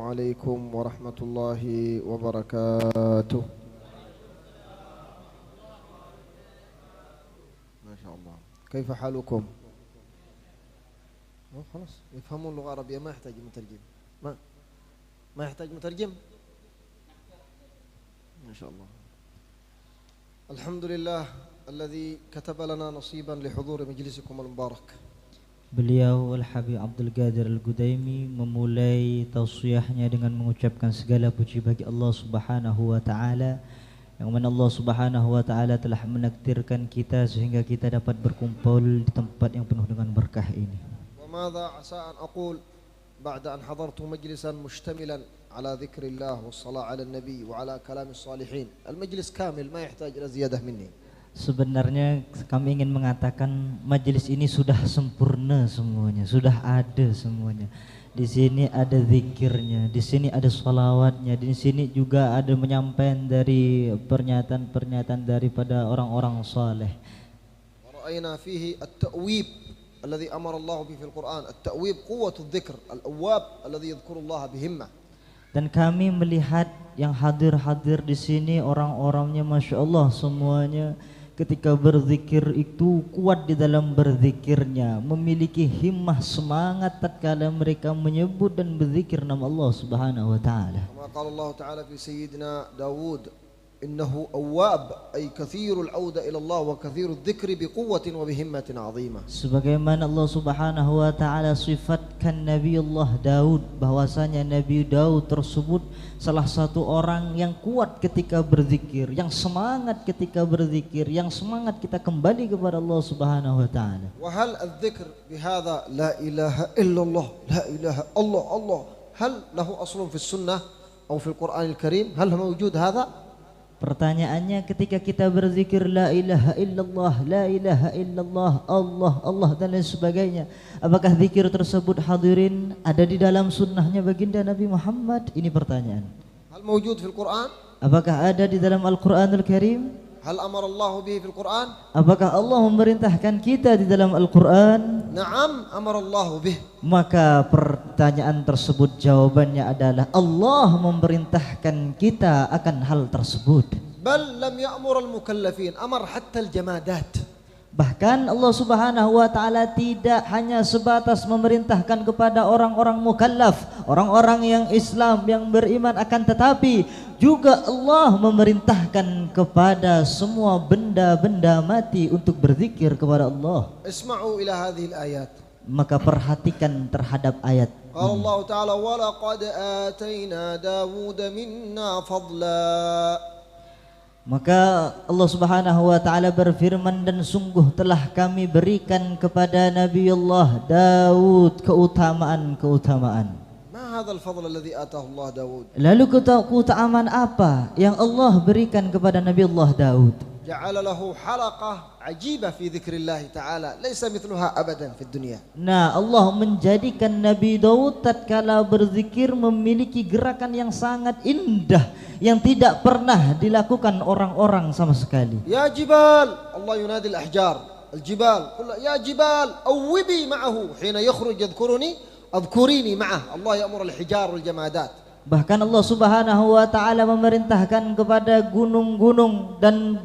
عليكم ورحمة الله وبركاته. ما شاء الله. كيف حالكم؟ خلاص يفهمون اللغة العربية، ما يحتاج مترجم. ما يحتاج مترجم. ما شاء الله. الحمد لله الذي كتب لنا نصيبا لحضور مجلسكم المبارك. Beliau Al-Habib Abdul Qadir Al-Gudaimi memulai tausiahnya dengan mengucapkan segala puji bagi Allah Subhanahu wa taala, yang mana Allah Subhanahu wa taala telah menakdirkan kita sehingga kita dapat berkumpul di tempat yang penuh dengan berkah ini. وماذا عسى أن أقول بعد أن حضرت مجلسا مشتملا على ذكر الله والصلاة على النبي وعلى كلام الصالحين. المجلس كامل ما يحتاج إلى زيادة مني. Sebenarnya kami ingin mengatakan majelis ini sudah sempurna semuanya, sudah ada semuanya. Di sini ada zikirnya, di sini ada salawatnya, di sini juga ada menyampaikan dari pernyataan-pernyataan daripada orang-orang saleh. ورأينا فيه التأويب الذي أمر الله به في القرآن. التأويب قوة الذكر، الأواب الذي يذكر الله بهمة. Dan kami melihat yang hadir di sini orang-orangnya Masya Allah semuanya ketika berzikir itu kuat di dalam berzikirnya, memiliki himmah semangat tatkala mereka menyebut dan berzikir nama Allah Subhanahu wa taala. Kama qala Allah taala fi sayyidina Daud, innahu awwab, ay kathirul auda ila Allah wa kathirul dzikri biquwwatin wa bihimmatin 'azimah. Sebagaimana Allah Subhanahu wa taala sifatkan Nabi Allah Daud, bahwasanya Nabi Daud tersebut salah satu orang yang kuat ketika berzikir, yang semangat ketika berzikir, yang semangat kita kembali kepada Allah Subhanahu wa taala. Wa hal adz-dzikr bihadza la ilaha illallah, la ilaha Allah Allah, hal lahu aslun fi sunnah atau fi al-Qur'an al-Karim? Hal mawjud hadza? Pertanyaannya ketika kita berzikir la ilaha illallah, la ilaha illallah, Allah Allah dan lain sebagainya, apakah zikir tersebut hadirin ada di dalam sunnahnya baginda Nabi Muhammad? Ini pertanyaan. Hal mawjud fil Quran? Apakah ada di dalam Al-Quranul Karim? Hal amara Allah bihi fil Quran? Apakah Allah memerintahkan kita di dalam Al-Quran? Na'am, amara Allah bihi. Maka pertanyaan tersebut jawabannya adalah Allah memerintahkan kita akan hal tersebut. Bal lam ya'mur al-mukallafin, amar hatta al-jamadat. Bahkan Allah Subhanahu wa taala tidak hanya sebatas memerintahkan kepada orang-orang mukallaf, orang-orang yang Islam yang beriman, akan tetapi juga Allah memerintahkan kepada semua benda-benda mati untuk berzikir kepada Allah. Isma'u ila hadhihi al-ayat. Maka perhatikan terhadap ayat. Qala Allah Ta'ala wa laqad atayna Dawud minna fadla. Maka Allah Subhanahu wa taala berfirman, dan sungguh telah kami berikan kepada Nabi Allah Daud keutamaan-keutamaan. Ma hadzal fadl alladhi atahu Allah Dawud? Lalu keutamaan apa yang Allah berikan kepada Nabi Allah Daud? Ja'ala lahu halaqah ajibah fi dzikrillah ta'ala, laisa mithluha abadan fid dunya. Nah, Allah menjadikan Nabi Daud tatkala berzikir memiliki gerakan yang sangat indah yang tidak pernah dilakukan orang-orang sama sekali. Ya jibal, Allah yunadi al-ahjar, al-jibal, qul ya jibal awwibi ma'ahu hina yakhruj yadhkuruni adhkurini ma'ah. Allah ya'muru al-hijar wal jamadat. Bahkan Allah Subhanahu wa taala memerintahkan kepada gunung-gunung dan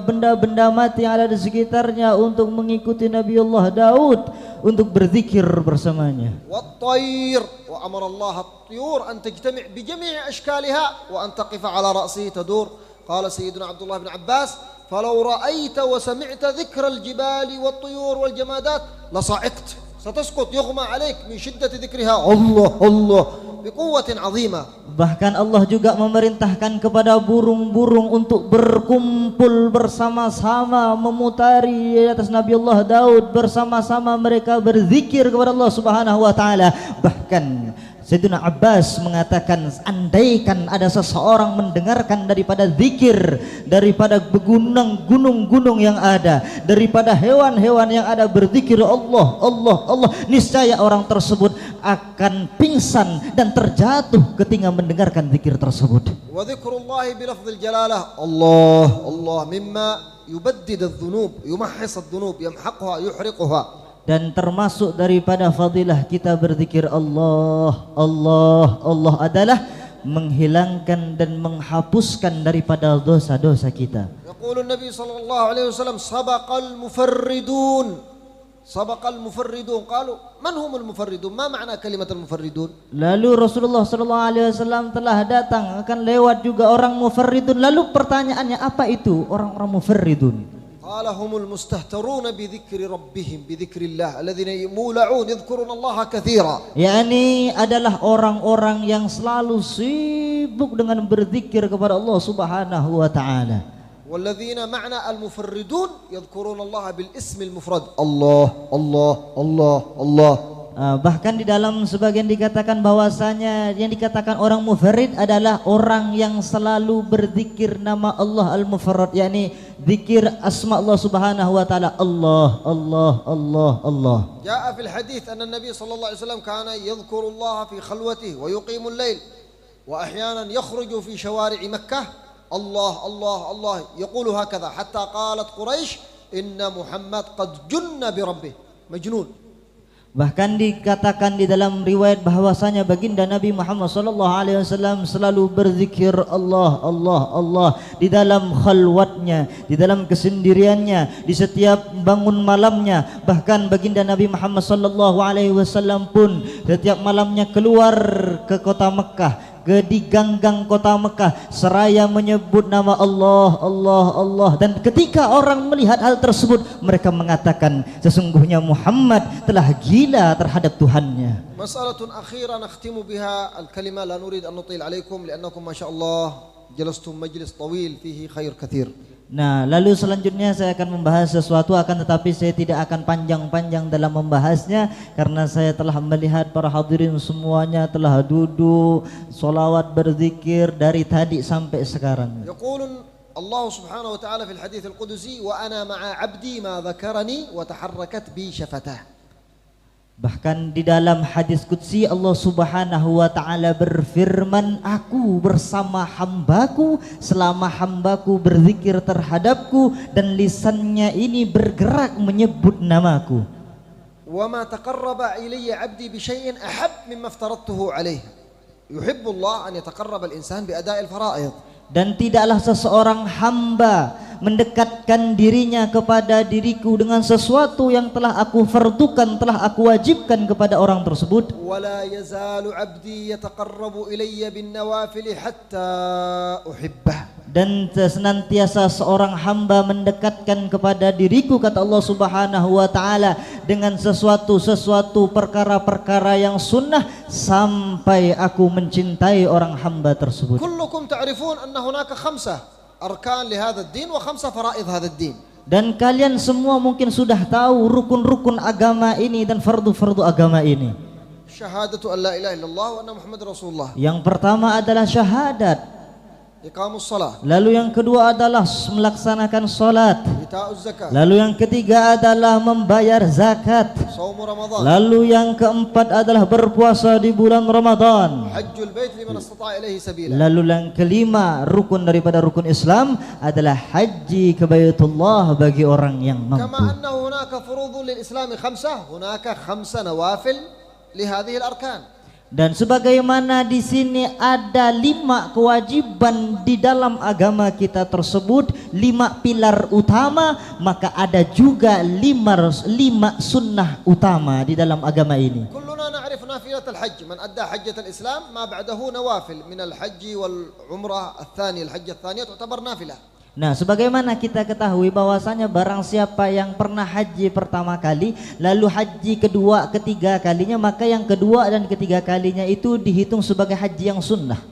benda-benda mati yang ada di sekitarnya untuk mengikuti Nabi Allah Daud untuk berzikir bersamanya. Wat-tayr, wa amara Allah at-tuyur an tajtami' bi jami' ashkaliha wa an taqifa ala ra'sihi tadur. Qala sayyiduna Abdullah bin Abbas, "Falau ra'aita wa sami'ta dhikra al-jibali wat-tuyur wal jamadat la sa'iqta." Satasqut yughma 'alaik min shiddati dhikriha Allah Allah biquwwatin 'azimah. Bahkan Allah juga memerintahkan kepada burung-burung untuk berkumpul bersama-sama memutari di atas Nabi Allah Daud, bersama-sama mereka berzikir kepada Allah Subhanahu wa taala. Bahkan Sayyidina Abbas mengatakan, andaikan ada seseorang mendengarkan daripada zikir, daripada gunung-gunung yang ada, daripada hewan-hewan yang ada berzikir Allah, Allah, Allah, niscaya orang tersebut akan pingsan dan terjatuh ketika mendengarkan zikir tersebut. Wa dzikrullahi bi lafdzil jalalah Allah, Allah mimma yubaddid adh-dhunub, yumahhis adh-dhunub, yamhaqha, yuhriquha. Dan termasuk daripada fadilah kita berzikir Allah, Allah, Allah adalah menghilangkan dan menghapuskan daripada dosa-dosa kita. يقول النبي صلى الله عليه وسلم سبق المفردون سبق المفردون قالوا من هم المفردون ما معنى كلمة المفردون. Lalu Rasulullah sallallahu alaihi wasallam telah datang, akan lewat juga orang mufarridun. Lalu pertanyaannya, apa itu orang-orang mufarridun? قال هم المستهترون بذكر ربهم بذكر الله الذين يمولعون يذكرون الله كثيرا. yakni adalah orang-orang yang selalu sibuk dengan berzikir kepada Allah Subhanahu wa taala. والذين معنى المفردون يذكرون الله بالاسم المفرد الله الله الله الله. Bahkan di dalam sebagian dikatakan bahwasanya yang dikatakan orang mufarrid adalah orang yang selalu berzikir nama Allah al-mufarrad, yakni zikir asma Allah Subhanahu wa taala, Allah Allah Allah Allah. جاء في الحديث أن النبي صلى الله عليه وسلم كان يذكر الله في خلوته ويقيم الليل وأحيانا يخرج في شوارع مكة الله الله الله يقول هكذا حتى قالت قريش إن محمد قد جن بربه مجنون. Bahkan dikatakan di dalam riwayat bahwasanya baginda Nabi Muhammad sallallahu alaihi wasallam selalu berzikir Allah Allah Allah di dalam khalwatnya, di dalam kesendiriannya, di setiap bangun malamnya. Bahkan baginda Nabi Muhammad sallallahu alaihi wasallam pun setiap malamnya keluar ke kota Mekah, di ganggang kota Mekah seraya menyebut nama Allah Allah Allah. Dan ketika orang melihat hal tersebut, mereka mengatakan sesungguhnya Muhammad telah gila terhadap Tuhannya. مسألة أخيرة نختم بها الكلمة لا نريد أن نطيل عليكم لأنكم ما شاء الله جلستم مجلس طويل فيه خير كثير. Nah, lalu selanjutnya saya akan membahas sesuatu, akan tetapi saya tidak akan panjang-panjang dalam membahasnya karena saya telah melihat para hadirin semuanya telah duduk solawat berzikir dari tadi sampai sekarang. يقول الله سبحانه وتعالى في الحديث القدسي وأنا مع عبدي ما ذكرني وتحركت بي شفتاه. Bahkan di dalam hadis qudsi Allah Subhanahu wa taala berfirman, aku bersama hambaku selama hambaku berzikir terhadapku dan lisannya ini bergerak menyebut namaku. وما تقرب إلي عبدي بشيء أحب مما افترضته عليه. يحب الله أن يتقرب الإنسان بأداء الفرائض. Dan tidaklah seseorang hamba mendekatkan dirinya kepada diriku dengan sesuatu yang telah aku fardukan, telah aku wajibkan kepada orang tersebut. ولا يزال عبدي يتقرب إلي بالنوافل حتى أحبه. Dan senantiasa seorang hamba mendekatkan kepada diriku, kata Allah Subhanahu wa taala, dengan sesuatu perkara-perkara yang sunnah sampai aku mencintai orang hamba tersebut. كلكم تعرفون أن هناك 5 أركان لهذا الدين و5 فرائض هذا الدين. Dan kalian semua mungkin sudah tahu rukun-rukun agama ini dan fardu-fardu agama ini. شهادة أن لا إله إلا الله وأن محمد رسول الله. Yang pertama adalah syahadat. إقام الصلاة. Lalu yang kedua adalah melaksanakan salat. إيتاء الزكاة. Lalu yang ketiga adalah membayar zakat. صوم رمضان. Lalu yang keempat adalah berpuasa di bulan Ramadan. حج البيت لمن استطاع إليه سبيلا. Lalu yang kelima rukun daripada rukun Islam adalah haji ke Baitullah bagi orang yang كما mampu. أن هناك فروض للإسلام 5 هناك 5 نوافل لهذه الأركان. Dan sebagaimana di sini ada 5 kewajiban di dalam agama kita tersebut, 5 pilar utama, maka ada juga 5 sunnah utama di dalam agama ini. كلنا نعرف نافلة الحج من أدى حجة الإسلام ما بعده نوافل من الحج والعمرة الثانية الحجة الثانية تعتبر نافلة. Nah, sebagaimana kita ketahui bahwasanya barang siapa yang pernah haji pertama kali, lalu haji kedua, ketiga kalinya, maka yang kedua dan ketiga kalinya itu dihitung sebagai haji yang sunnah.